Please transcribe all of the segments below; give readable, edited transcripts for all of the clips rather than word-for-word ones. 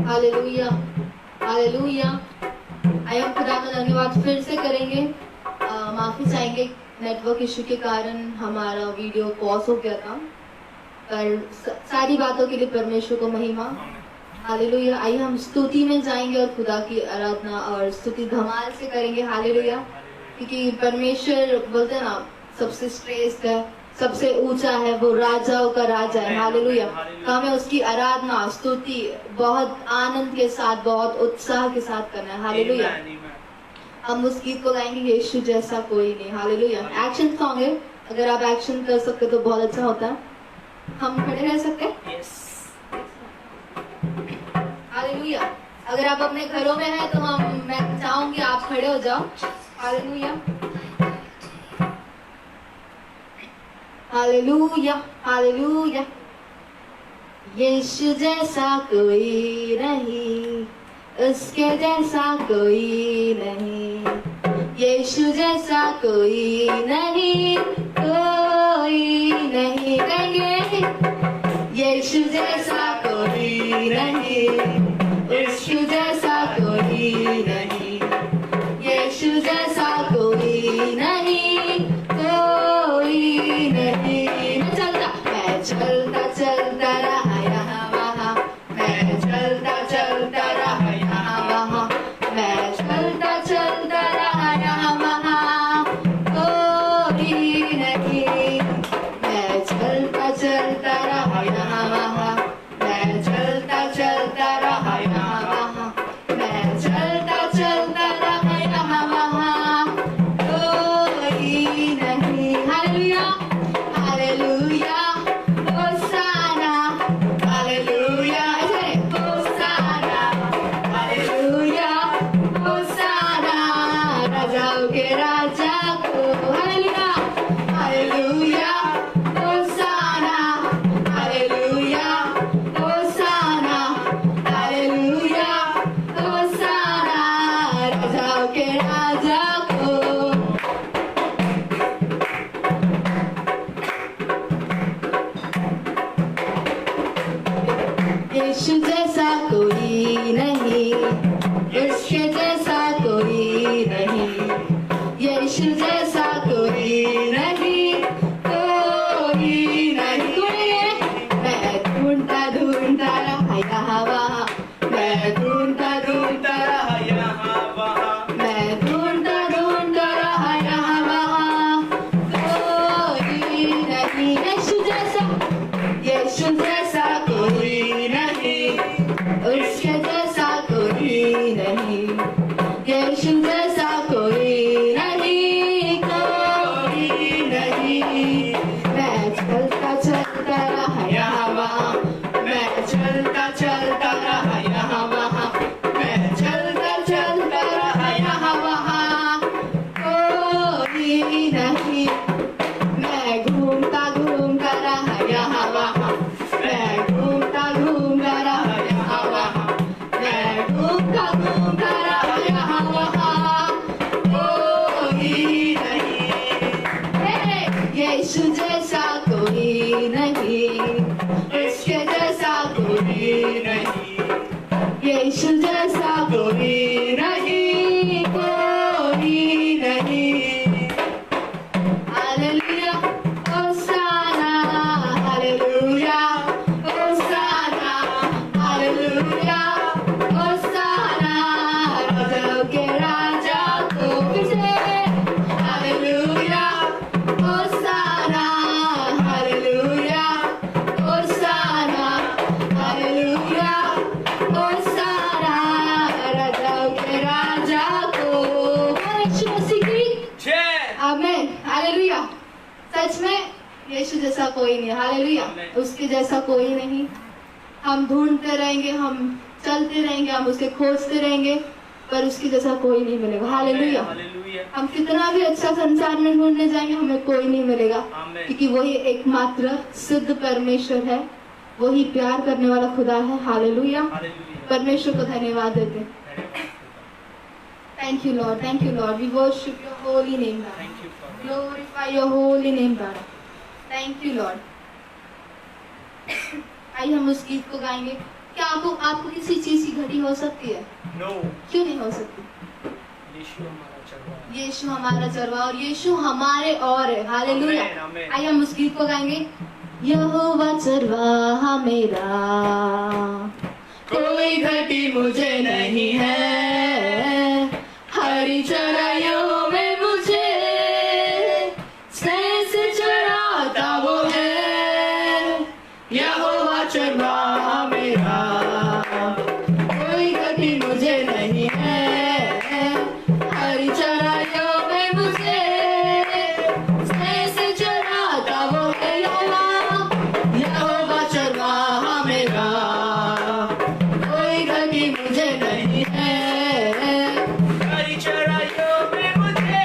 Hallelujah, hallelujah. आइए हम खुदा का धन्यवाद फिर से करेंगे। माफी चाहेंगे, नेटवर्क इशू के कारण हमारा वीडियो पॉज हो गया था, पर सारी बातों के लिए परमेश्वर को महिमा। हालेलुया। आइए हम स्तुति में जाएंगे और खुदा की आराधना और स्तुति धमाल से करेंगे। हालेलुया, क्योंकि परमेश्वर बोलते हैं ना, सबसे श्रेष्ठ है, सबसे ऊंचा है, वो राजाओं का राजा है। हालेलुया। तो हमें उसकी आराधना स्तुति बहुत आनंद के साथ, बहुत उत्साह के साथ करना है। हालेलुया। हम उस गीत को गाएंगे, यीशु जैसा कोई नहीं। हालेलुया। एक्शन सॉन्ग है, अगर आप एक्शन कर सकते तो बहुत अच्छा होता है। हम खड़े रह सकते हैं? हालेलुया। अगर आप अपने घरों में हैं तो मैं चाहूंगी आप खड़े हो जाओ। Hallelujah, hallelujah, hallelujah. यीशु जैसा कोई नहीं, उसके जैसा कोई नहीं, यीशु जैसा कोई नहीं, कोई नहीं। कहेंगे यीशु जैसा कोई नहीं, यीशु जैसा कोई नहीं, यीशु जैसा कोई नहीं, कोई नहीं। मैं चलता चलता रहा यहाँ वहाँ, मैं चलता चलता रहा यहाँ वहाँ, मैं चलता चलता रहा यहाँ वहाँ, कोई नहीं। मैं चलता चलता रहा यहाँ वहाँ, मैं चलता चलता रहा यहाँ वहाँ, मैं चलता चलता रहा यहाँ वहाँ, कोई नहीं। हालेलुया, हालेलुया, होसाना, हालेलुया, होसाना, हालेलुया, होसाना, राजाओं के राजा को। हालेलुया, हालेलुया, होसाना, हालेलुया, होसाना, हालेलुया, होसाना, राजाओं के राजा को। यीशु जैसा कोई नहीं, उसके जैसा कोई नहीं, यीशु जैसा कोई नहीं, कोई नहीं। मैं ढूंढता ढूंढता रहा यहाँ वहाँ, मैं ढूंढता ढूंढता रहा यहाँ वहाँ, मैं ढूंढता ढूंढता रहा यहाँ वहाँ, कोई नहीं। यीशु जैसा, यीशु जैसा कोई नहीं, उसके जैसा कोई नहीं, यीशु जैसा कोई नहीं, कोई नहीं। मैं चलता चलता रहा यहाँ वहाँ, मैं चलता चलता रहा यहाँ वहाँ, मैं चलता चलता रहा यहाँ वहाँ, कोई नहीं। मैं घूमता घूमता रहा यहाँ वहाँ, मैं घूमता घूमता रहा यहाँ वहाँ, मैं घूमता घूमता रहा यहाँ वहाँ, कोई नहीं। यीशु जैसा कोई नहीं, उसके जैसा कोई नहीं, यीशु जैसा कोई नहीं, कोई नहीं। हालेलुया, होसाना, हालेलुया, होसाना, हालेलुया, होसाना, राजाओं के राजा को। फिर से हालेलुया, होसाना, हालेलुया, होसाना, हालेलुया, होसाना, राजाओं के राजा को। यीशु मसीह की आमीन। हालेलुया। सच में यीशु जैसा कोई नहीं। हालेलुया, उसके जैसा कोई नहीं। हम ढूंढते रहेंगे, हम चलते रहेंगे, हम उसके खोजते रहेंगे, पर उसके जैसा कोई नहीं मिलेगा। हालेलुया। हम कितना भी अच्छा संसार में ढूंढने जाएंगे, हमें कोई नहीं मिलेगा, क्योंकि वही एकमात्र सिद्ध परमेश्वर है, वही प्यार करने वाला खुदा है। हालेलुया। परमेश्वर को धन्यवाद देते। Thank you, Lord. Thank you, Lord. We worship your holy name, God. Thank you, Father. Glorify your holy name, God. Thank you, Lord. आइए हम उस गीत को गाएंगे, क्या आपको किसी चीज की घटी हो सकती है? नो। क्यों नहीं हो सकती? यीशु हमारा चरवाहा। यीशु हमारा चरवाहा और यीशु हमारे और है। हालेलुया। आमीन, आमीन। आइए हम उस गीत को गाएंगे। यहोवा चरवाहा मेरा, कोई घटी मुझे नहीं है, हरी चराइयों में मुझे सैर से चराता वो है। यहोवा चरवाहा मेरा, कोई घटी मुझे नहीं है, हरी चराइयों में मुझे सैर से चराता वो है। यहोवा चरवाहा मेरा, कोई घटी मुझे नहीं है, हरी चराइयों में मुझे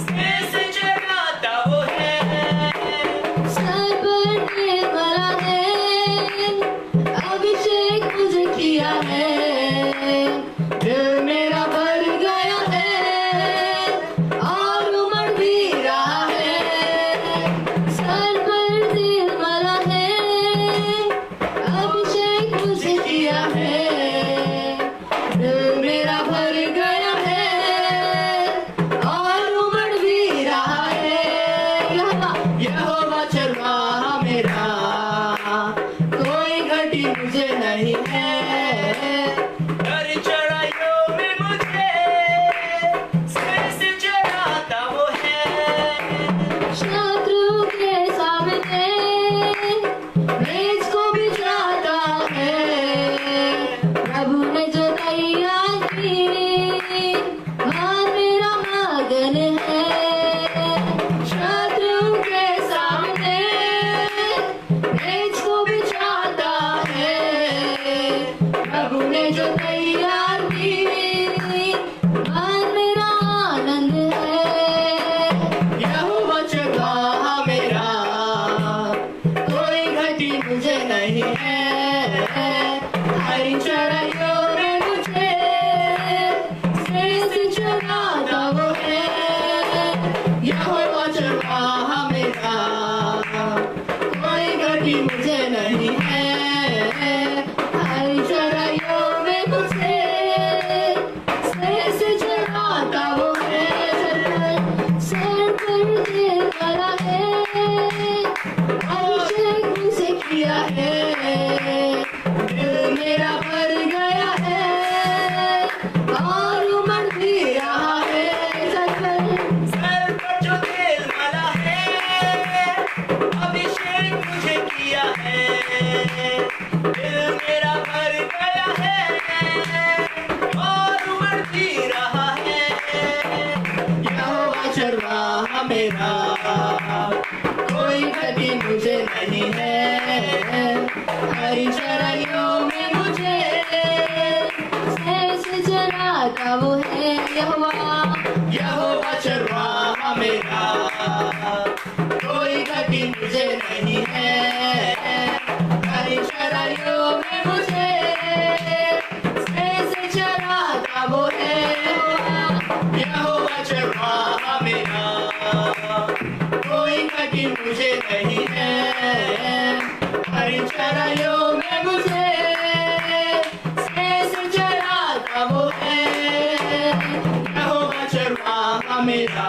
सैर से चराता वो है। सर पर निर्मला है, अभिषेक मुझे किया है, दिल मेरा भर गया है और उमड़ भी रहा है। सर पर निर्मला है, अभिषेक मुझे किया है, दिल मेरा भर गया है और उमड़ भी रहा है। यहोवा चरवाहा मेरा, कोई घटी मुझे नहीं है, हरी चराइयों में मुझे सैर से चराता वो है। शत्रु के सामने मेज को बिछाता है, प्रभु ने जो तैयार की वह मेरा मगन है। शत्रु के सामने मेज को बिछाता है, प्रभु ने जो तैयार की वह मेरा आनंद है। यहोवा चरवाहा मेरा, कोई घटी मुझे नहीं है, हरी चराइयों में मुझे सैर से चराता वो है। यहोवा चरवाहा मेरा, कोई घटी मुझे नहीं है, हरी चराइयों में मुझे सैर से चराता वो है। सर पर निर्मला है, अभिषेक मुझे किया है, दिल मेरा भर गया है और उमड़ भी रहा है। सर पर जो तेल मला है, अभिषेक मुझे किया है, दिल मेरा भर गया है और उमड़ भी रहा है। यहोवा चरवाहा मेरा, कोई घटी मुझे नहीं है, हरी चराइयों में मुझे सैर से चराता वो है। यहोवा चरवाहा मेरा, कोई घटी मुझे नहीं है, हरी चराइयों में मुझे सैर से चराता वो है। यहोवा चरवाहा मेरा, कोई घटी मुझे नहीं है, हरी चराइयों में मुझे सैर से चराता वो है। यहोवा चरवाहा मेरा,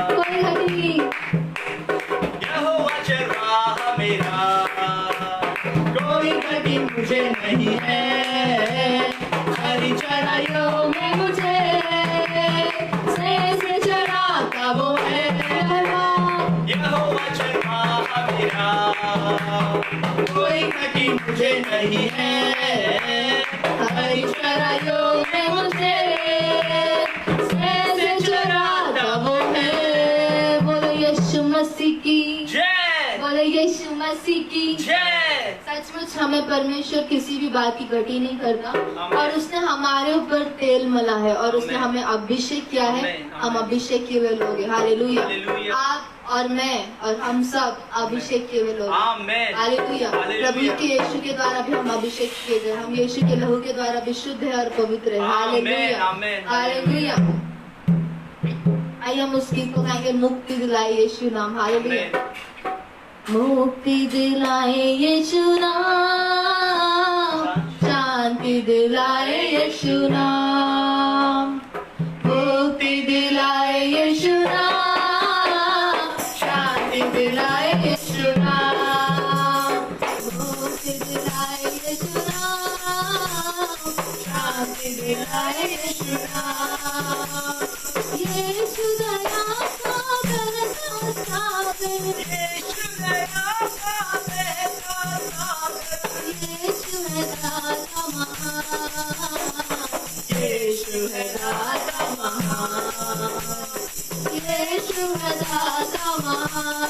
कोई घटी, यहोवा चरवाहा मेरा, कोई घटी मुझे नहीं है, हरी चराइयों में मुझे सैर से चराता वो है। यहोवा चरवाहा मेरा, कोई घटी मुझे नहीं है, हरी चराइयों में मुझे सैर से चराता वो है। बोलो यीशु मसीह की जय, बोलो यीशु मसीह की जय। सचमुच हमें परमेश्वर किसी भी बात की घटी नहीं करता आमीन। और उसने हमारे ऊपर तेल मला है और उसने आमीन। हमें अभिषेक किया है। आमीन, हम आमीन। अभिषेक किए हुए लोग हैं। हालेलुया। हालेलुया। आप और मैं और हम सब अभिषेक किए हुए लोग हैं। आमीन। हालेलुया। हालेलुया। प्रभु के यीशु के द्वारा भी हम अभिषेक किए गए। हम यीशु के लहू के द्वारा भी शुद्ध है और पवित्र है। आमीन, हालेलुया। आमीन, हालेलुया। आइए हम उस गीत को गाएंगे, मुक्ति दिलाए यीशु नाम। हालेलुया। आमीन। मुक्ति दिलाए यीशु नाम, यीशु नाम, मुक्ति दिलाए यीशु नाम, शांति दिलाए यीशु नाम, मुक्ति दिलाए यीशु नाम, शांति दिलाए यीशु नाम। यीशु दया का बरसा सागर, यीशु दया का बहता सागर, यीशु है दाता महान, यीशु है दाता महान, यीशु है दाता महान,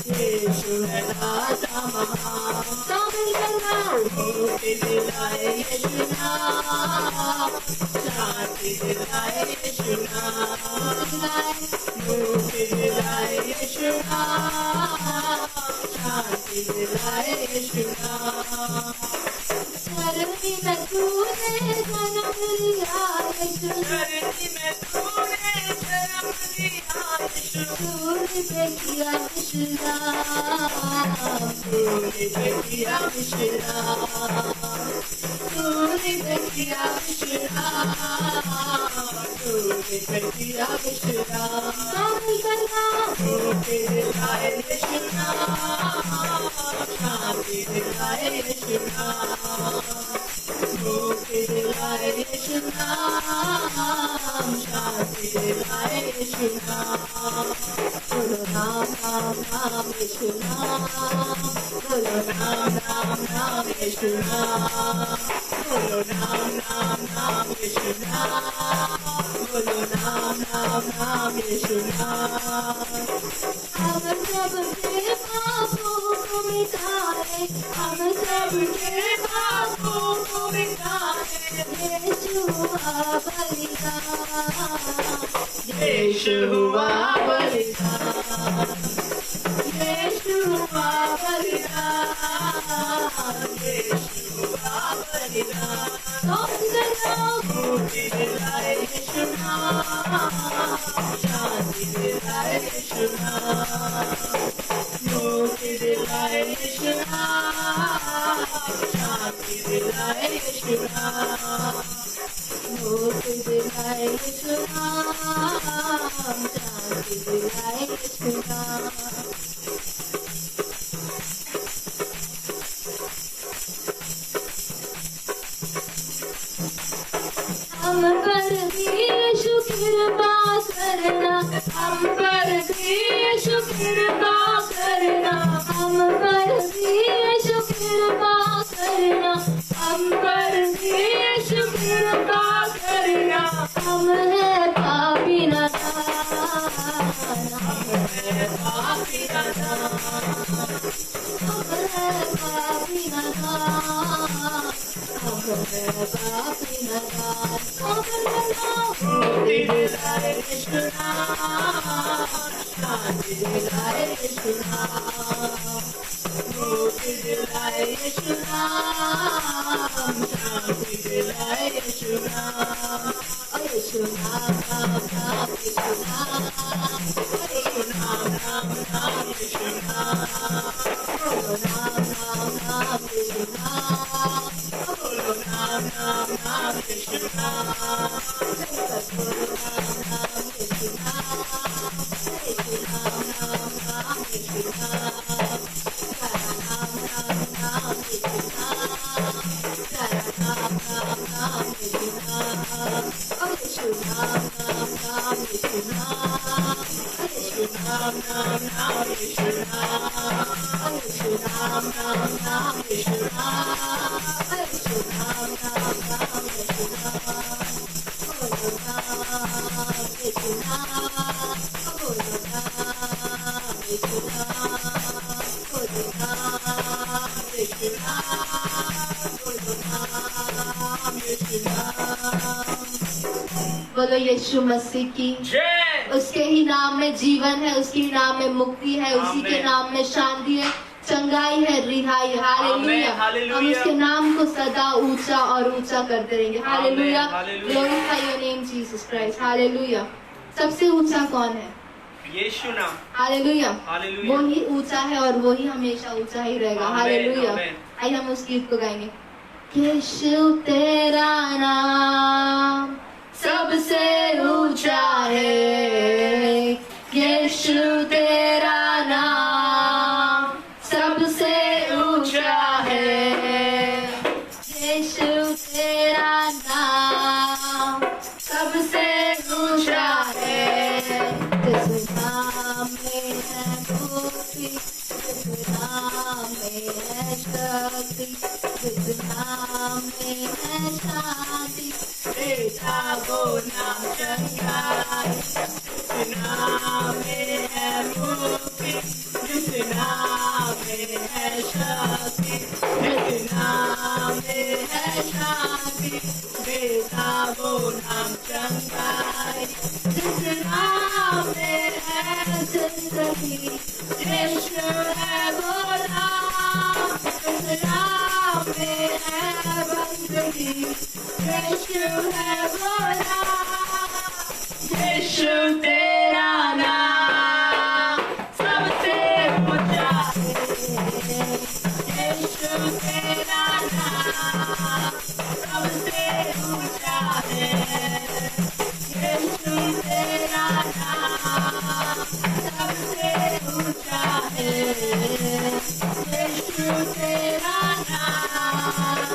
यीशु है दाता महान। शामिल करना मुक्ति दिलाए यीशु नाम, शांति दिलाए यीशु नाम, मुक्ति दिलाए यीशु नाम, शांति दिलाए यीशु नाम। धरती में तूने जन्म लिया यीशु, धरती में तूने जन्म लिया यीशु, सूर्य पे किया विश्राम, तूने किया विश्राम, सूर्य पे किया विश्राम, तूने किया विश्राम। शामिल करना मुक्ति दिलाए यीशु नाम, शांति दिलाए यीशु नाम, मुक्ति दिलाए यीशु नाम, शांति दिलाए यीशु नाम। बोलो नाम नाम नाम यीशु नाम, बोलो नाम नाम नाम यीशु नाम, बोलो नाम नाम नाम यीशु नाम, बोलो नाम नाम नाम यीशु नाम। हम सब के पापों को मिटाए, हम सब के पापों को मिटाए, यीशु हुआ बलिदान, यीशु हुआ बलिदान, यीशु हुआ बलिदान, यीशु हुआ बलिदान। मुक्ति दिलाए यीशु नाम, शांति दिलाए यीशु नाम, मुक्ति दिलाए यीशु नाम, शांति दिलाए यीशु नाम, मुक्ति दिलाए यीशु नाम, शांति दिलाए यीशु नाम। हम पर भी यीशु कृपा करना, हम पर भी यीशु कृपा करना, हम पर भी यीशु कृपा करना, हम पर भी यीशु कृपा करना। हम है पापी नादान, हम है पापी नादान, हम है पापी नादान, हम है पापी नादान। मुक्ति दिलाए यीशु नाम, शांति दिलाए यीशु नाम, मुक्ति दिलाए यीशु नाम, शांति दिलाए यीशु नाम। यीशु नाम नाम नाम यीशु नाम, यीशु नाम नाम नाम यीशु नाम, बोलो नाम नाम नाम यीशु नाम, बोलो नाम नाम नाम यीशु नाम, बोलो नाम नाम यीशु नाम, यीशु नाम नाम नाम यीशु नाम, तेरा नाम नाम नाम यीशु नाम, तेरा नाम नाम नाम यीशु नाम, यीशु नाम नाम नाम यीशु नाम, यीशु नाम नाम नाम यीशु नाम, यीशु नाम नाम नाम यीशु नाम, यीशु नाम नाम नाम यीशु नाम, बोलो नाम यीशु नाम, बोलो नाम यीशु नाम, बोलो नाम यीशु नाम, बोलो नाम यीशु नाम। बोलो यीशु मसीह की जय। उसके ही नाम में जीवन है, उसके ही नाम में मुक्ति है, उसी के आमीन। नाम में शांति है, चंगाई है, रिहाई। हालेलुया। हालेलुया। हम उसके नाम को सदा ऊंचा और ऊंचा करते रहेंगे। Hallelujah. Hallelujah. Glorify your name Jesus Christ. Hallelujah. सबसे ऊंचा कौन है? यीशु नाम। हालेलुया। हालेलुया। वो ही ऊंचा है और वो ही हमेशा ऊंचा ही रहेगा। आमीन, हालेलुया। आमीन। आइए हम उस गीत को गाएंगे। यीशु तेरा नाम सबसे ऊंचा है, यीशु तेरा नाम सबसे ऊंचा है, यीशु तेरा नाम सबसे ऊंचा है। जिस नाम में है मुक्ति, जिस नाम में है शक्ति, जिस नाम में है शांति, बेटा वो नाम चंगा है। जिस नाम में है मुक्ति, जिस नाम में है शक्ति, जिस नाम में है शांति, बेटा वो नाम चंगा है। जिस नाम में है जिंदगी, यीशु है वो नाम। जिस नाम में है बंदगी, यीशु है वो नाम। यीशु तेरा नाम सबसे ऊंचा है, यीशु तेरा नाम सबसे ऊंचा है, यीशु तेरा नाम सबसे ऊंचा है, यीशु तेरा नाम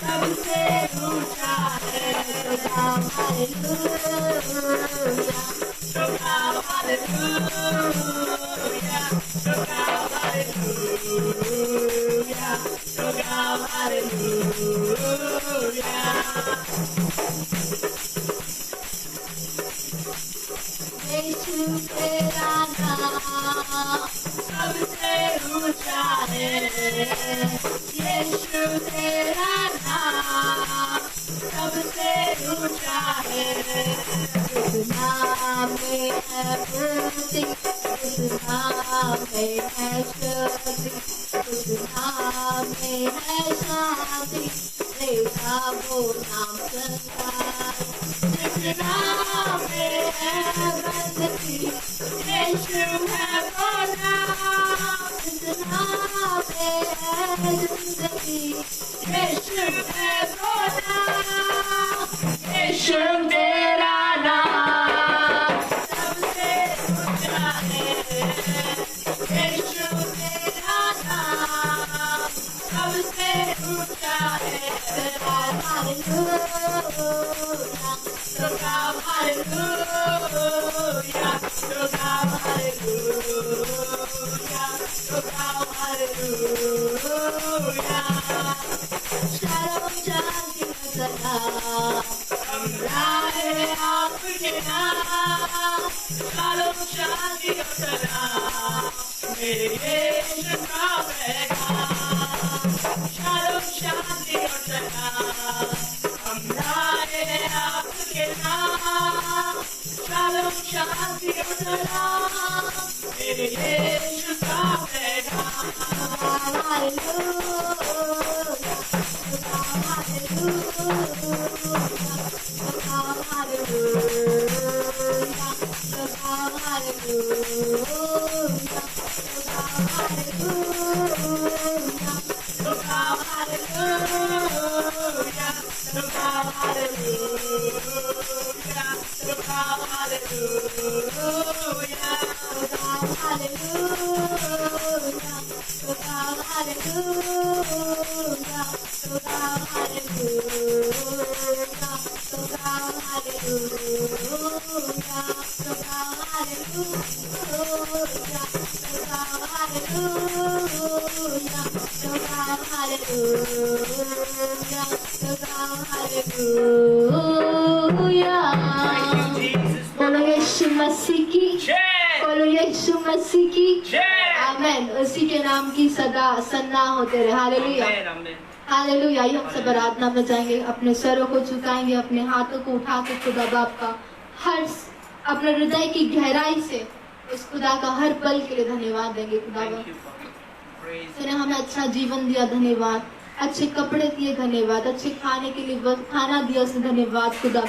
सबसे ऊंचा है। तो गाओ हालेलुया, तो गाओ हालेलुया, तो गाओ हालेलुया। यीशु तेरा नाम सबसे ऊंचा है, यीशु तेरा नाम सबसे ऊंचा है। जिस नाम में है मुक्ति, जिस नाम में है शक्ति, जिस नाम में है शांति, बेटा वो नाम चंगा है। जिस नाम में है बंदगी, यीशु है वो नाम। जिस नाम में है जिंदगी, यीशु है वो नाम। यीशु तेरा नाम सबसे ऊंचा है, यीशु तेरा नाम सबसे ऊंचा है। हालेलुया, तो गाओ हालेलुया, तो गाओ हालेलुया, तो गाओ हालेलुया। शालोम शांति का सलाम हमरा है आपके नाम, शालोम शांति का सलाम मेरे यीशु का पैगाम। शालोम शांति का सलाम हमरा है आपके नाम, शालोम शांति का सलाम मेरे यीशु का पैगाम। हालेलुया, बोलो यीशु मसीह की जय, बोलो यीशु मसीह की जय। आमीन। उसी के नाम की सदा सन्ना होते रहे। Hallelujah, hallelujah. हम सब आराधना में जाएंगे, अपने सरों को झुकाएंगे, अपने हाथों को उठा के खुदा बाप का हर अपने हृदय की गहराई से उस खुदा का हर पल के लिए धन्यवाद देंगे। खुदा बाप तूने हमें अच्छा जीवन दिया, धन्यवाद। अच्छे कपड़े दिए, धन्यवाद। अच्छे खाने के लिए खाना दिया, उसने धन्यवाद। खुदा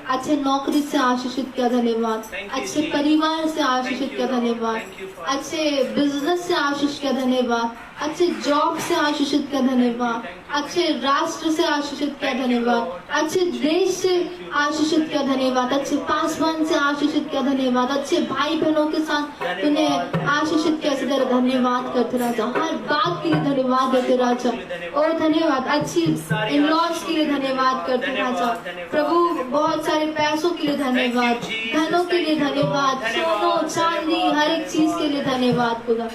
अच्छे नौकरी से आशीषित किया, धन्यवाद। अच्छे परिवार से आशीषित किया, धन्यवाद। अच्छे बिजनेस से आशीष किया, धन्यवाद। अच्छे जॉब से आशीषित किया धन्यवाद, अच्छे राष्ट्र से आशीषित किया धन्यवाद, अच्छे देश से आशीषित किया धन्यवाद, अच्छे पासवान से आशीषित किया धन्यवाद, अच्छे भाई बहनों के साथ तूने आशीषित किया, तेरा धन्यवाद करते राजा, हर बात के लिए धन्यवाद देते राजा, और धन्यवाद अच्छी इन-लॉज के लिए धन्यवाद करते राजा प्रभु, बहुत सारे पैसों के लिए धन्यवाद, धनों के लिए धन्यवाद, सोनो चांदी हर एक चीज के लिए धन्यवाद खुदा,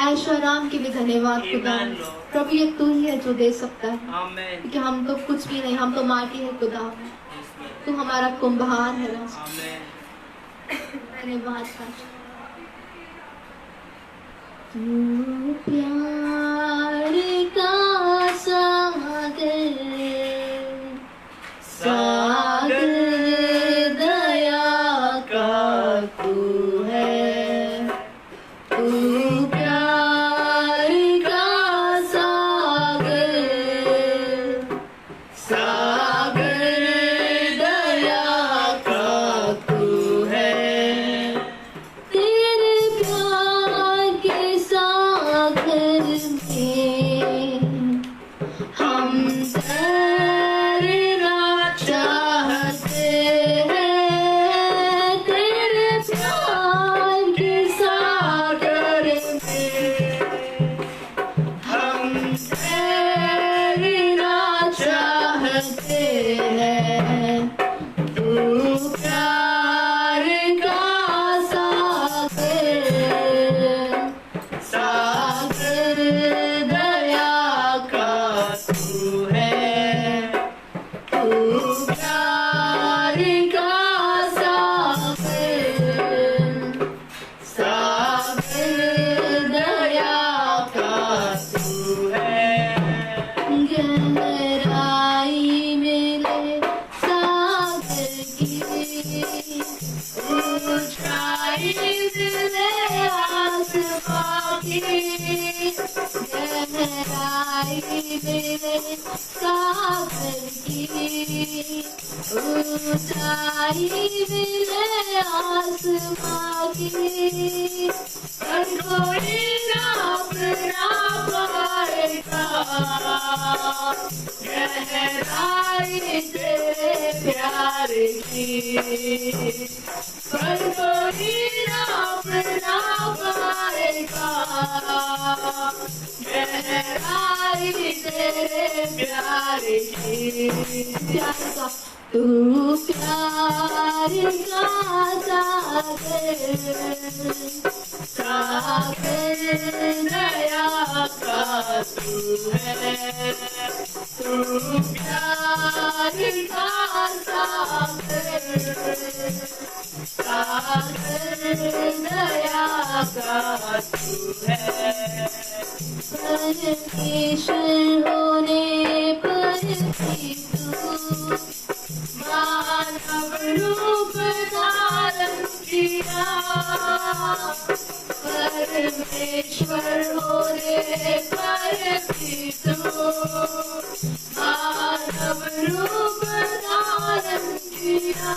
ऐश्वर्याम के लिए धन्यवाद खुदा प्रभु, ये तू ही है जो दे सकता है, क्योंकि हम तो कुछ भी नहीं, हम तो माटी है खुदा, तू हमारा कुंभार है राजा, धन्यवाद राजा। तू प्यार का सागर, सागर दया का तू है, तू प्यार का सागर, सागर दया का तू है, तेरे प्यार के सागर में हम तैरना चाहते हैं, तेरे प्यार के सागर में हम तैरना चाहते हैं, तू प्यार का सागर, सागर दया का तू है, तू प्यार का सागर, सागर दया का तू है, गहराई मिले सागर की, ऊंचाई मिले आसमां की, गहराई मिले सागर की, ऊंचाई मिले आसमां की, पर कोई नाप ना पाएगा गहराई तेरे प्यार की, पर कोई नाप ना पाएगा गहराई तेरे प्यार की, प्यार का तू प्यार का सागर, सागर दया का तू है, तू प्यार का सागर, सागर दया का तू है, परमेश्वर होने पर भी तू मानव रूप धारण किया, परमेश्वर होने पर भी तू मानव रूप धारण किया,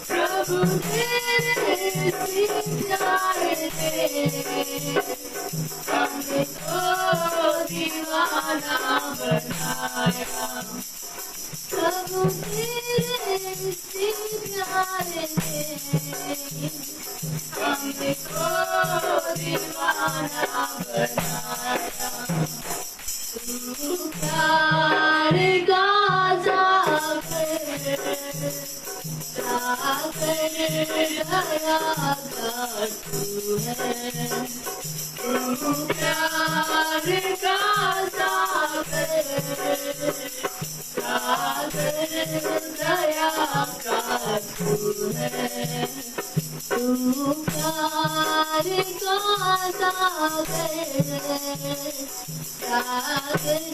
प्रभु तेरे प्यारे ने हमको दीवाना बनाया, प्रभु तेरे प्यारे ने हमको दीवाना बनाया, तू प्यार का सागर, सागर दया का तू है, तू प्यार का सागर, सागर दया का तू है, तू प्यार का सागर, सागर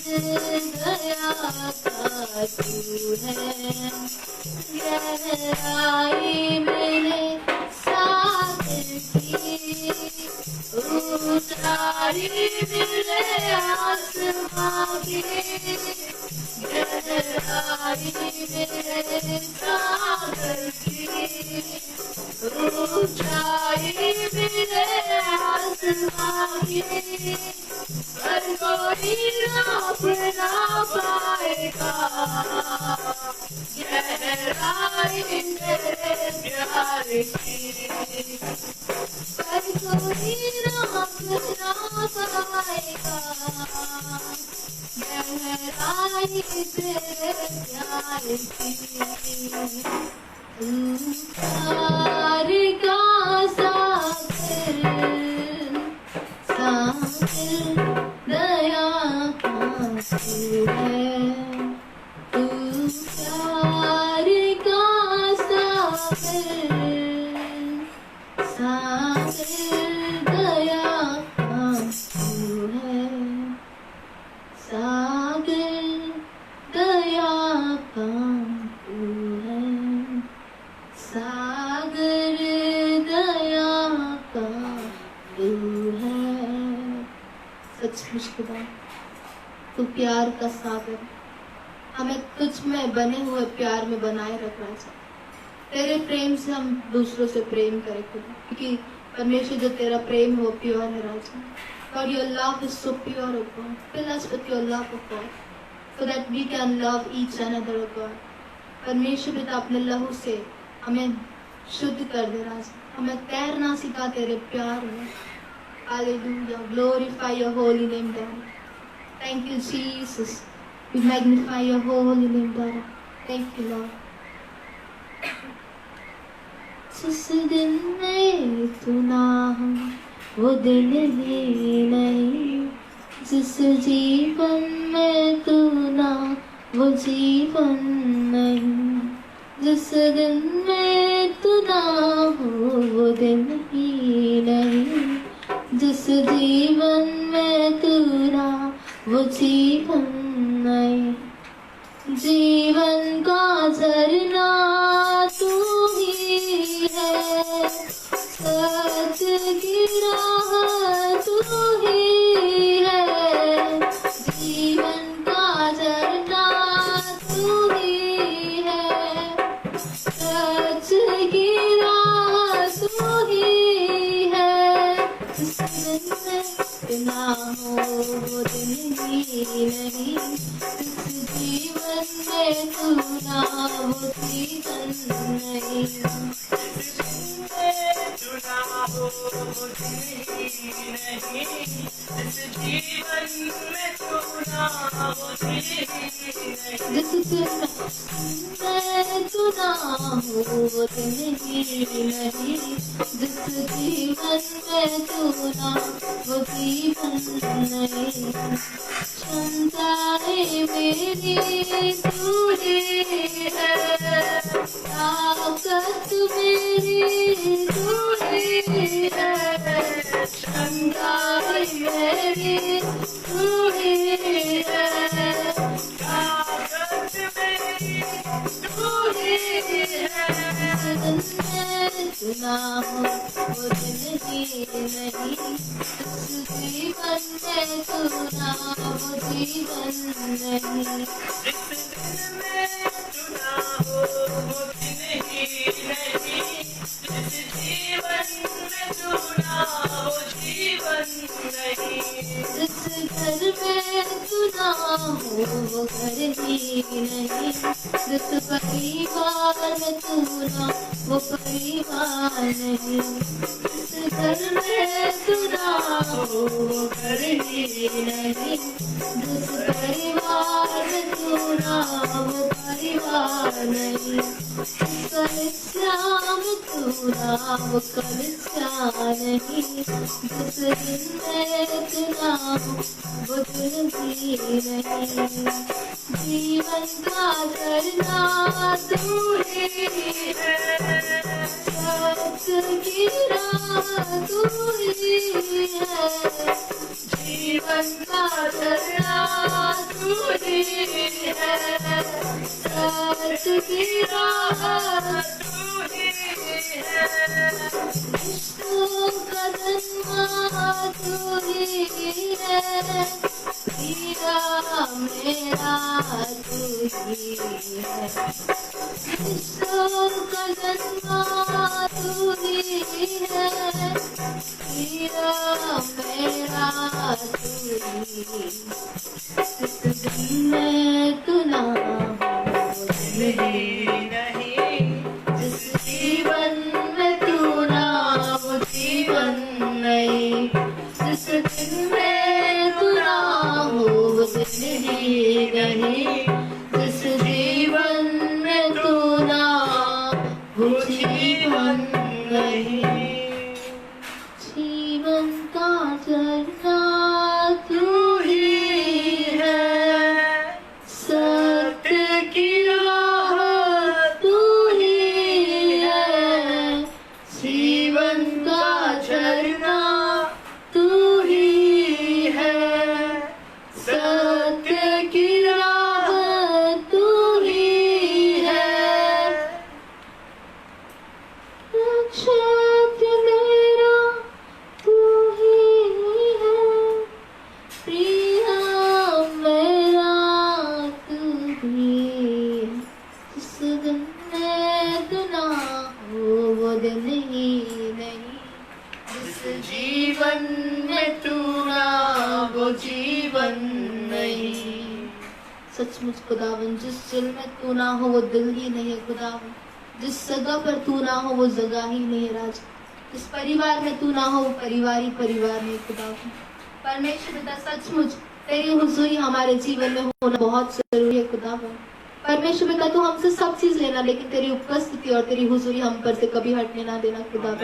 दया का तू है, गहराई मेरे सागर की, ऊंचाई मिले आसमां की, गहराई मेरे सागर की, ऊंचाई मिले आसमां पर कोई नाप ना पाएगा गहराई तेरे प्यार की, पर कोई नाप ना पाएगा गहराई तेरे प्यार की। प्यार का सागर सागर दया का तू है, तू प्यार का सागर सागर दया का तू है, सागर दया का तू है, सागर दया का तू है। सचमुच खुदा तू प्यार का सागर, हमें तुझ में बने हुए प्यार में बनाए रख राजा। तेरे प्रेम से हम दूसरों से प्रेम करें खुदा, क्योंकि परमेश्वर जो तेरा प्रेम है वो प्योर है राजा। God, your love is so pure, O God. Fill us with your love, O God, so that we can love each another, O God. परमेश्वर पिता अपने लहू से हमें शुद्ध कर दे राजा, हमें तैरना सिखा तेरे प्यार में। Hallelujah. Glorify your holy name, Daddy. Thank you, Jesus. We magnify your holy name, Daddy. Thank you, Lord. जिस दिन में तू ना हो वो दिन ही नहीं, जिस जीवन में तू ना वो जीवन नहीं, जिस दिन में तू ना हो वो दिन ही नहीं, जिस जीवन में तू ना वो जीवन नहीं। जीवन का झरना तू ही है, सच की राह तू ही है, जीवन का झरना तू ही है, सच की राह तू ही है। जिस दिन में ना हो वो दिन ही नहीं, जिस जीवन में तू ना वो जीवन नहीं, जिस दिन में तू ना हो वो दिन ही नहीं, जिस जीवन में तू ना वो जीवन नहीं। क्षमताएं मेरी तू ही है, ताकत मेरी तू ही है, क्षमताएं मेरी तू ही है, ताकत मेरी तू ही है। ना हो वो दिन ही नहीं, जिस जीवन में तू ना वो जीवन नहीं, जिस दिन में तू ना हो वो दिन ही नहीं, जिस जीवन में तू ना वो जीवन नहीं, जिस घर में तू ना हो वो घर ही नहीं, जिस परिवार में तू ना वो परिवार नहीं, जिस घर में तू ना हो वो घर ही नहीं, जिस परिवार में तू ना वो परिवार नहीं, कलिसिया में तू ना वो कलिसिया नहीं, जिस दिन में तू ना वो दिन ही नहीं। जीवन का झरना तू ही है, सच की राह तू ही है, जीवन का झरना तू ही है, सच की राह तू ही है, विष्णु का जन्म तू ही है, मेरा तू ही है, ईश्वर का जन्मा तू ही है, हीरा मेरा तू ही, इस दिन में तू ना हो नहीं नहीं, जिस जीवन में तू ना हो जीवन नहीं, जिस दिन में तू ना हो वो दिन ही नहीं, जिस जीवन में तू ना हो जीवन नहीं, जीवन का झरना तू ही है, सत्य की राह तू ही है, जीवन का झरना तू ही है, सत्य की राह तू ही है, रक्षक मेरा तू ही है, प्रिय मेरा तू ही, जिस दिन में तू ना हो वो दिन ही नहीं, जिस जीवन में तू ना वो जीवन नहीं, सचमुच खुदावन जिस दिल में तू ना हो वो दिल ही नहीं है खुदावन, जिस जगह पर तू ना हो वो जगह ही नहीं है राजा, जिस परिवार में तू ना हो वो परिवार ही परिवार नहीं खुदावन। परमेश्वर पिता सचमुच तेरी हुजूरी हमारे जीवन में होना बहुत जरूरी है खुदावन। परमेश्वर पिता तू हमसे सब चीज लेना, लेकिन तेरी उपस्थिति और तेरी हुजूरी हम पर से कभी हटने ना देना खुदावन।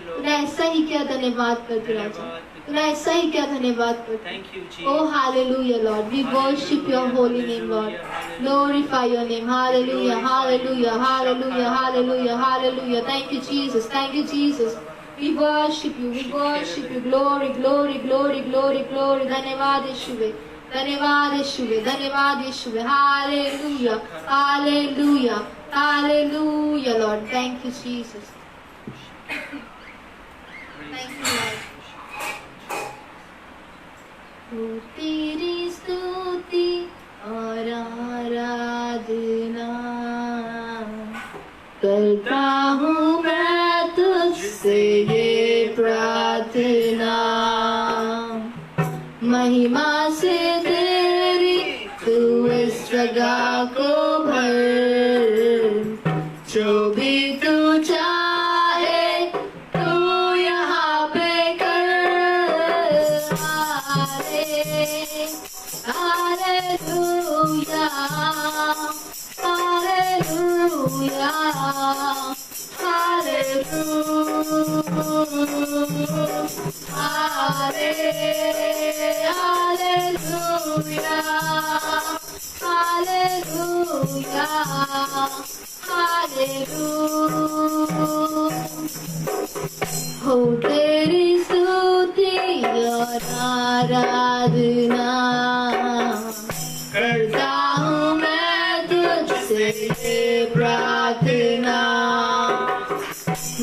तूने ऐसा ही किया, धन्यवाद करते राजा, तूने ऐसा ही किया, धन्यवाद करते। Thank you, Jesus. Oh hallelujah Lord, we worship your holy name Lord, glorify your name, hallelujah, hallelujah, hallelujah, hallelujah, hallelujah. Thank you Jesus, thank you Jesus. We worship you, glory, glory, glory, glory, glory. धन्यवाद यीशुवे, धन्यवाद यीशुवे, धन्यवाद यीशुवे, hallelujah, hallelujah, hallelujah Lord. Thank you Jesus. Thank you Lord. हो तेरी स्तुति और आराधना करता हूँ मैं तुझसे ये प्रार्थना, महिमा से तेरी तू इस जगह को भर, जो भी तू चाहे तू यहाँ पे कर, Hallelujah, hallelujah, हो तेरी स्तुति और आराधना करता हूँ मैं तुझसे ये प्रार्थना,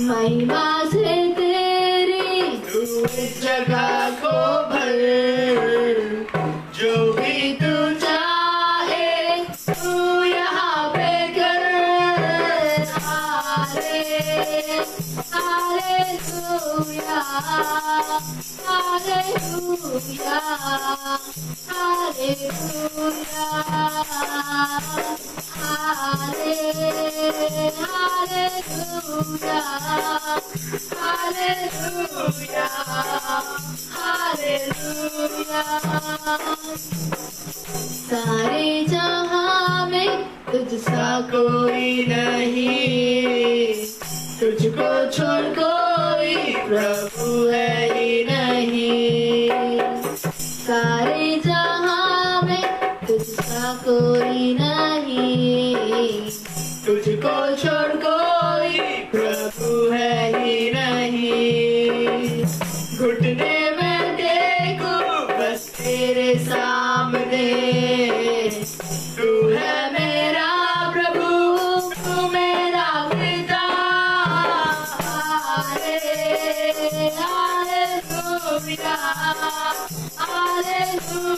महिमा से तेरी तू इस जगह को भर, जो भी तू चाहे तू यहाँ पे कर, hallelujah, hallelujah, hallelujah, hallelujah, hallelujah, hallelujah. सारे जहां में तुझसा कोई नहीं, तुझको छोड़ कोई प्रभु है ही नहीं, सारे जहां में तुझसा कोई नहीं, तुझको छोड़ कोई प्रभु है ही नहीं, घुटने में टेकू बस तेरे सामने, तू है मेरा प्रभु, तू मेरा पिता, हालेलुया, हालेलुया,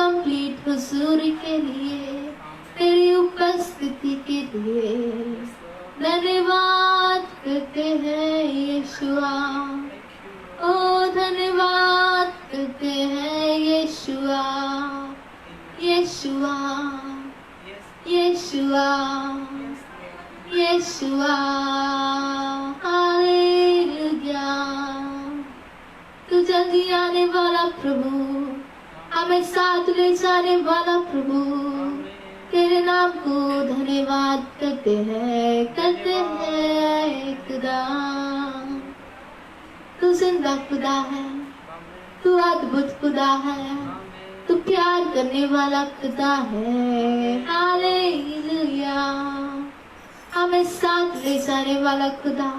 कंप्लीट हुजूर के लिए, तेरी उपस्थिति के लिए धन्यवाद करते हैं यीशुआ। ओ धन्यवाद करते हैं यीशुआ, यीशुआ, यीशुआ, यीशुआ। हालेलुया। तू जल्दी आने वाला प्रभु, हमें साथ ले जाने वाला प्रभु, तेरे नाम को धन्यवाद करते हैं खुदा। तू जिंदा खुदा है, तू अद्भुत खुदा है, तू प्यार करने वाला खुदा है। हालेलुया। हमें साथ ले जाने वाला खुदा,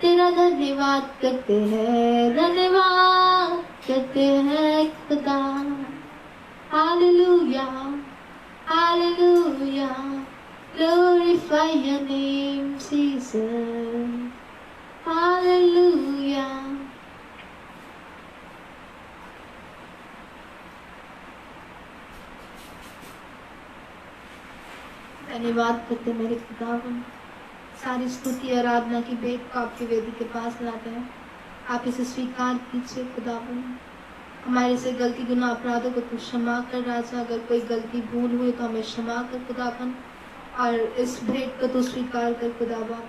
तेरा धन्यवाद करते हैं, धन्यवाद करते हैं खुदा। Hallelujah, hallelujah. Glorify your name, Jesus. Hallelujah. धन्यवाद करते मेरे खुदावन। सारी स्तुति आराधना की भेंट को आपकी वेदी के पास लाते हैं। आप इसे स्वीकार कीजिए खुदावन। हमारे से गलती गुनाह अपराधों को तू क्षमा कर राजा। अगर कोई गलती भूल हुई तो हमें क्षमा कर खुदावन, और इस भेंट को तू स्वीकार कर खुदावन।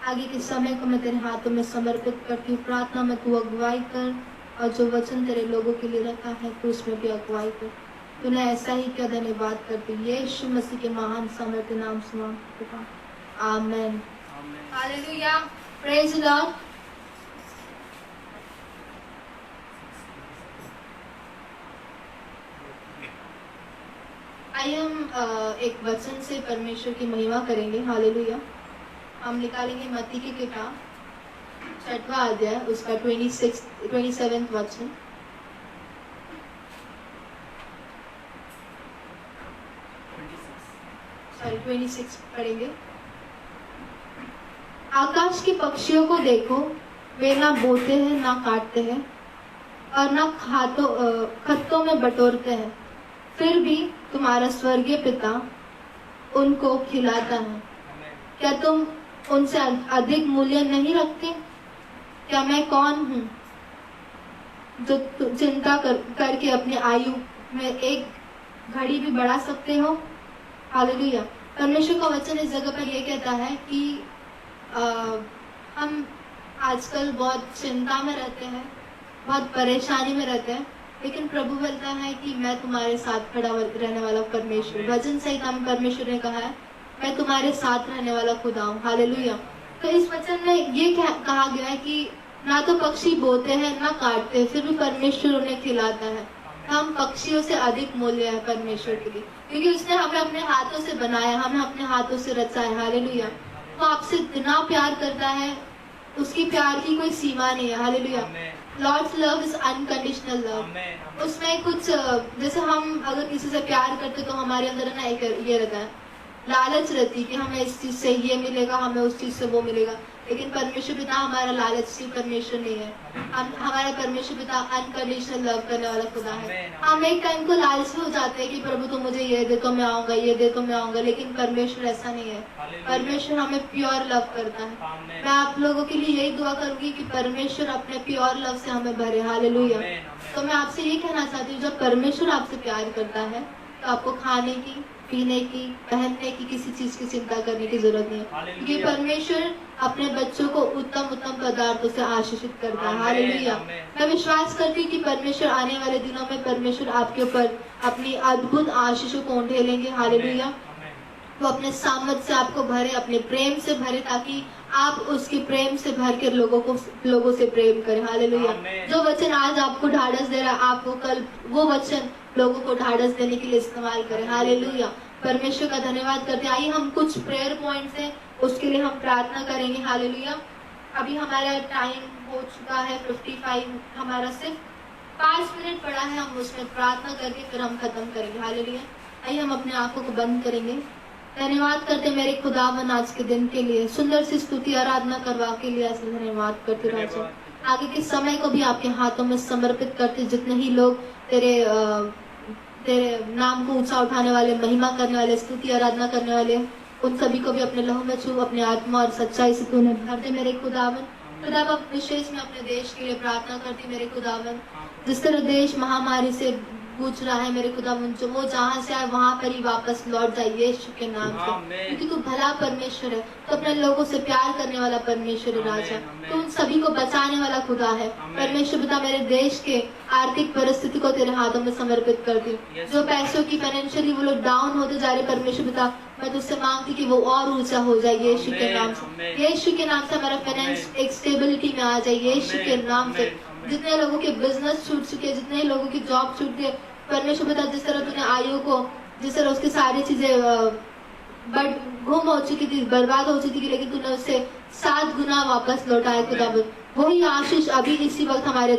आगे के समय को मैं तेरे हाथों में समर्पित करती हूँ। प्रार्थना में तू अगुवाई कर, और जो वचन तेरे लोगों के लिए रखा है तू उसमें भी अगुवाई कर। तूने ऐसा ही क्या, धन्यवाद करती हूँ यीशु मसीह के महान सामर्थ्य नाम से मांगती हूँ, amen. Hallelujah, praise the Lord. आइए हम एक वचन से परमेश्वर की महिमा करेंगे। हालेलुया। हम निकालेंगे मत्ती की किताब 6वां अध्याय, उसका 27 वचन। सॉरी 26 पढ़ेंगे। आकाश के पक्षियों को देखो, वे ना बोते हैं ना काटते हैं और ना खत्तों में बटोरते हैं, फिर भी तुम्हारा स्वर्गीय पिता उनको खिलाता है। क्या तुम उनसे अधिक मूल्य नहीं रखते? क्या मैं कौन हूँ जो चिंता करके अपने आयु में एक घड़ी भी बढ़ा सकते हो? हालेलुया। परमेश्वर का वचन इस जगह पर यह कहता है कि हम आजकल बहुत चिंता में रहते हैं, बहुत परेशानी में रहते हैं, लेकिन प्रभु बोलता है कि मैं तुम्हारे साथ खड़ा रहने वाला परमेश्वर। वचन सहित हम परमेश्वर ने कहा है मैं तुम्हारे साथ रहने वाला खुदा हूँ। हालेलुया। तो इस वचन में ये कहा गया है कि ना तो पक्षी बोते हैं ना काटते हैं, फिर भी परमेश्वर उन्हें खिलाता है। हम पक्षियों से अधिक मूल्य है परमेश्वर के लिए, क्योंकि उसने हमें अपने हाथों से बनाया, हमें अपने हाथों से रचा है। हालेलुया। वो आपसे इतना प्यार करता है, उसकी प्यार की कोई सीमा नहीं है। Hallelujah. Lord's love is unconditional love. उसमें कुछ जैसे हम अगर किसी से प्यार करते तो हमारे अंदर ना एक ये रहता है, लालच रहती कि हमें इस चीज से ये मिलेगा, हमें उस चीज से वो मिलेगा। लेकिन परमेश्वर पिता हमारा लालची परमेश्वर नहीं है। हमारा परमेश्वर पिता अनकंडीशनल लव करने वाला खुदा है। हम एक टाइम को लालची हो जाते हैं कि प्रभु तो मुझे ये दे तो मैं आऊंगा, ये दे तो मैं आऊंगा, लेकिन परमेश्वर ऐसा नहीं है। परमेश्वर हमें प्योर लव करता है। मैं आप लोगों के लिए यही दुआ करूंगी कि परमेश्वर अपने प्योर लव से हमें भरे। हालेलुया। तो मैं आपसे ये कहना चाहती हूँ, जब परमेश्वर आपसे प्यार करता है तो आपको खाने की, पीने की, पहनने की, किसी चीज की चिंता करने की जरूरत नहीं है, क्योंकि परमेश्वर अपने बच्चों को उत्तम उत्तम पदार्थों से आशीषित करता है। हालेलुया। मैं विश्वास करती हूँ कि परमेश्वर आने वाले दिनों में परमेश्वर आपके ऊपर अपनी अद्भुत आशीषों को ढेलेंगे। हालेलुया। वो अपने सामर्थ से आपको भरे, अपने प्रेम से भरे, ताकि आप उसके प्रेम से भर के लोगों से प्रेम करें। हालेलुया। जो वचन आज आपको ढाढ़स दे रहा है, आप वो कल वो वचन लोगों को ढाढ़स देने के लिए इस्तेमाल करें। हालेलुया। परमेश्वर का धन्यवाद करते हैं। आइए हम कुछ प्रेयर पॉइंट्स हैं, उसके लिए हम प्रार्थना करेंगे। हालेलुया। अभी हमारा टाइम हो चुका है 55, हमारा सिर्फ 5 मिनट पड़ा है, हम उसमें प्रार्थना करके फिर हम खत्म करेंगे। हालेलुया। आइए हम अपने आंखों को बंद करेंगे। धन्यवाद करते मेरे खुदावन आज के दिन के लिए, सुंदर सी स्तुति आराधना करवा के लिए ऐसे धन्यवाद करते राजा। आगे के समय को भी आपके हाथों में समर्पित करते, जितने ही लोग तेरे तेरे नाम को ऊंचा उठाने वाले, महिमा करने वाले, स्तुति आराधना करने वाले, उन सभी को भी अपने लहू में छू, अपने आत्मा और सच्चाई से तूने भर दे मेरे खुदावन। खुदावन विशेष में अपने देश के लिए प्रार्थना करती मेरे खुदावन। जिस तरह देश महामारी से पूछ रहा है मेरे खुदावन, जो वो जहाँ से आए वहाँ पर ही वापस लौट जाए यीशु के नाम से, क्योंकि तू भला परमेश्वर है, तो अपने लोगों से प्यार करने वाला परमेश्वर है राजा, तो उन सभी को बचाने वाला खुदा है परमेश्वर पिता। मेरे देश के आर्थिक परिस्थिति को तेरे हाथों में समर्पित करती हूँ। जो पैसों की फाइनेंशियली वो लोग डाउन होते जा रहे परमेश्वर पिता, मैं तुझसे मांगती कि वो और ऊंचा हो जाए यीशु के नाम से। यीशु के नाम से हमारा फाइनेंस एक स्टेबिलिटी में आ जाए यीशु के नाम से। जितने लोगों के बिजनेस छूट चुके हैं, जितने लोगों की जॉब छूट गई परमेश्वर पिता, जिस तरह तूने आयु को, जिस तरह उसकी सारी चीजें गुम हो चुकी थी, बर्बाद हो चुकी थी, लेकिन तूने उससे 7 गुना वापस लौटाया खुदावन। वही आशीष अभी इसी वक्त हमारे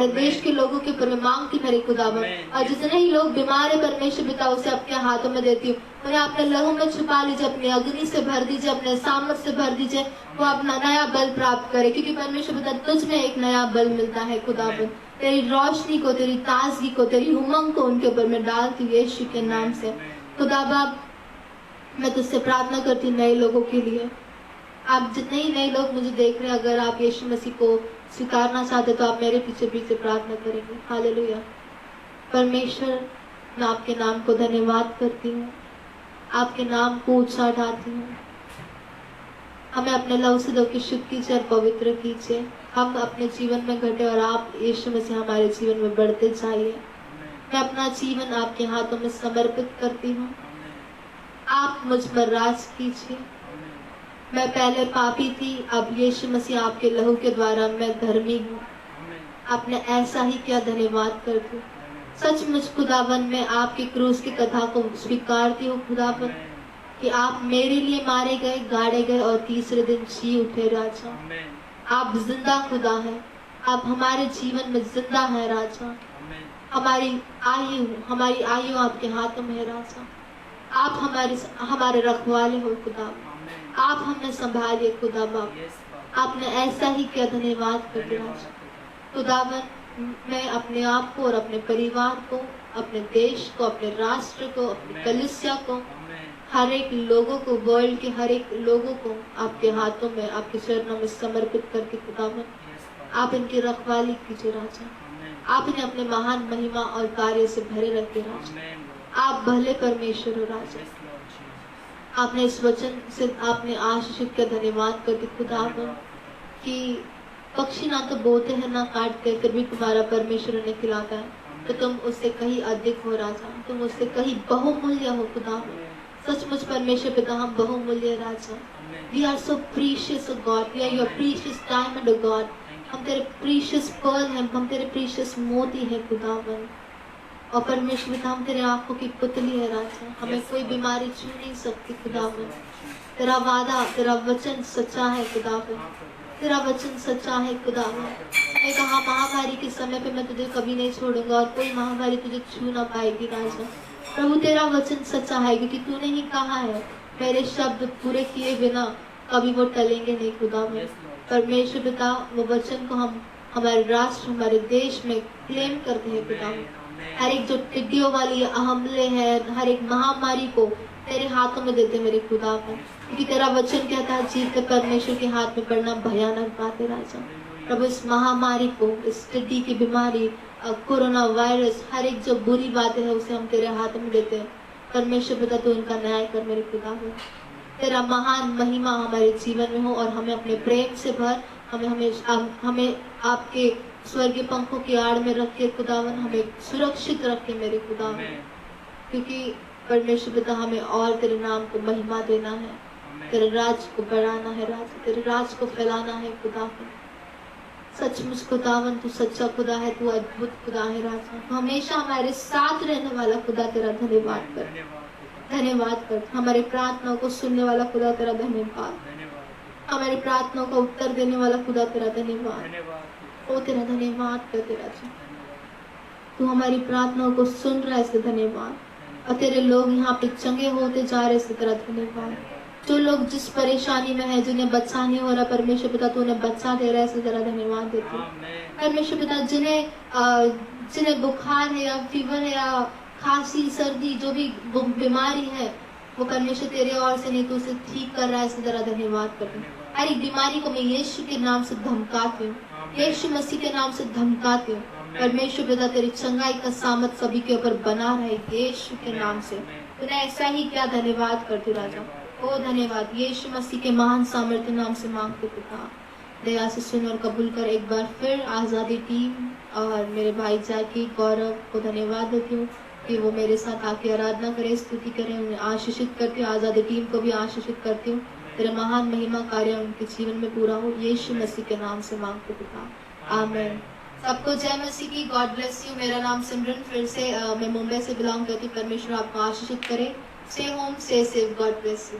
देश के लोगों के ऊपर मैं मांगती मेरे खुदावन। और जितने ही लोग बीमार है परमेश्वर पिता, उसे अपने हाथों में देती हूँ। उन्हें अपने लहू में छुपा लीजिए, अपनी अग्नि से भर दीजिए, अपने सामर्थ से भर दीजिए, वो अपना नया बल प्राप्त करे, क्योंकि परमेश्वर पिता तुझ में एक नया बल मिलता है खुदावन। तेरी रोशनी को, तेरी ताजगी को, तेरी उमंग को उनके ऊपर मैं डालती हूँ यीशु के नाम से। खुदा बाप, मैं तुझसे प्रार्थना करती हूँ नए लोगों के लिए। आप जितने ही नए लोग मुझे देख रहे हैं, अगर आप यीशु मसीह को स्वीकारना चाहते तो आप मेरे पीछे पीछे प्रार्थना करेंगे। हालेलुया। परमेश्वर, मैं आपके नाम को धन्यवाद करती हूँ, आपके नाम को ऊंचा उठाती हूँ। हमें अपने लहू से धो के शुद्ध कीजिए और पवित्र कीजिए। हम अपने जीवन में घटे और आप यीशु मसीह हमारे जीवन में बढ़ते जाइए। मैं अपना जीवन आपके हाथों में समर्पित करती हूँ। आप मुझ पर राज कीजिए। मैं पहले पापी थी, अब यीशु मसीह आपके लहू के द्वारा मैं धर्मी हूँ। आपने ऐसा ही किया, धन्यवाद करती हूँ। सचमुच खुदावन, मैं आपकी क्रूस की कथा को स्वीकारती हूँ खुदावन, कि आप मेरे लिए मारे गए, गाड़े गए और तीसरे दिन जी उठे राजा। आप जिंदा खुदा है, आप हमारे जीवन में जिंदा है राजा। हमारी आयु आपके हाथों में है राजा। आप हमारे रखवाले हो खुदा, आप हमें संभालिए खुदा बाप। आपने ऐसा ही किया, धन्यवाद करते राजा। खुदावन, मैं अपने आप को और अपने परिवार को, अपने देश को, अपने राष्ट्र को, अपनी कलीसिया को, हर एक लोगों को, वर्ल्ड के हर एक लोगों को आपके हाथों में, आपके चरणों में समर्पित करके खुदावन, आप इनकी रखवाली कीजिए राजा। आप इन्हें अपने महान महिमा और कार्य से भरे रखिए राजा। आप भले परमेश्वर हो राजा। आपने इस वचन से आपने आशीषित का धन्यवाद करके खुदावन, कि पक्षी ना तो बोते हैं ना काटते, फिर भी तुम्हारा परमेश्वर उन्हें खिलाता है, तो तुम उससे कहीं अधिक हो राजा, तुम उससे कहीं बहुमूल्य हो खुदावन। सचमुच परमेश्वर पिता, हम बहुमूल्य राजा। We are so precious O God, we are your precious diamond O God. हम तेरे प्रीशियस पर्ल हैं, हम तेरे प्रीशियस मोती हैं खुदावन। और परमेश्वर पिता, हम तेरे आंखों की पुतली है राजा। हमें कोई बीमारी छू नहीं सकती खुदावन। तेरा वादा, तेरा वचन सच्चा है खुदावन। तेरा वचन सच्चा है खुदावन। मैं कहा महामारी के समय पे मैं तुझे कभी नहीं छोड़ूंगा और कोई महामारी तुझे छू ना पाएगी राजा। प्रभु, तेरा वचन सच्चा है, क्योंकि तूने ही कहा है, मेरे शब्द पूरे किए बिना कभी वो टलेंगे नहीं खुदावन। परमेश्वर पिता, वो वचन को हम हमारे राष्ट्र, हमारे देश में क्लेम करते हैं खुदावन। हर एक जो टिड्डियों वाली हमले है, हर एक महामारी को तेरे हाथों में देते मेरे खुदावन, क्योंकि तेरा वचन कहता है जीत कर परमेश्वर के हाथ में पड़ना भयानक बात है राजा। प्रभु, इस महामारी को, इस टिड्डी की बीमारी, कोरोना वायरस, हर एक जो बुरी बातें है उसे हम तेरे हाथ में देते हैं। परमेश्वर पिता, तू इनका न्याय कर मेरे खुदावन। तेरा महान महिमा हमारे जीवन में हो और हमें अपने प्रेम से भर। हमें आपके स्वर्गीय पंखों की आड़ में रख के खुदावन, हमें सुरक्षित रखे मेरे खुदावन, क्योंकि परमेश्वर पिता, हमें और तेरे नाम को महिमा देना है, तेरे राज को बढ़ाना है राजा, तेरे राज को फैलाना है खुदावन। सचमुच खुदावन, तू सच्चा खुदा है, तू अद्भुत खुदा है राजा। तू हमेशा हमारे साथ रहने वाला खुदा, तेरा धन्यवाद कर, धन्यवाद कर। हमारे प्रार्थनाओं को सुनने वाला खुदा, तेरा धन्यवाद। हमारी प्रार्थनाओं का उत्तर देने वाला खुदा, तेरा धन्यवाद। ओ तेरा धन्यवाद करते राजा। तू हमारी प्रार्थनाओं को सुन रहा है, इसलिए धन्यवाद। और तेरे लोग यहाँ पे चंगे होते जा रहे, इसलिए तेरा धन्यवाद। जो लोग जिस परेशानी में है, जिन्हें बच्चा नहीं हो रहा, परमेश्वर पिता तू उन्हें बच्चा दे रहा है, इसलिए तेरा धन्यवाद देती हूँ। परमेश्वर पिता, जिन्हें बुखार है या फीवर है या खांसी सर्दी जो भी बीमारी है वो परमेश्वर तेरे ओर से नहीं तो उसे ठीक कर रहा है, इसके तरह धन्यवाद करते हैं। हर एक बीमारी को मैं यीशु के नाम से धमकाती हूँ, यीशु मसीह के नाम से धमकाती हूँ। परमेश्वर पिता तेरी चंगाई का सामर्थ सभी के ऊपर बना रहे यीशु के नाम से। तूने ऐसा ही क्या, धन्यवाद करती राजा। ओ धन्यवाद, यीशु मसीह के महान सामर्थ्य नाम से मांगते पिता, दया से सुन और कबूल कर। एक बार फिर आज़ादी टीम और मेरे भाई जाकी गौरव को धन्यवाद देती हूँ कि वो मेरे साथ आके आराधना करें, स्तुति करें। उन्हें आशीषित करती हूँ, आज़ादी टीम को भी आशीषित करती हूँ। तेरा महान महिमा कार्य उनके जीवन में पूरा हो, यीशु मसीह के नाम से मांगते पिता, आमीन। सबको जय मसीह की, गॉड ब्लेस यू। मेरा नाम सिमरन, फिर से मैं मुंबई से बिलोंग करती हूँ। परमेश्वर आपको आशीषित करे। Stay home, stay safe, God bless you.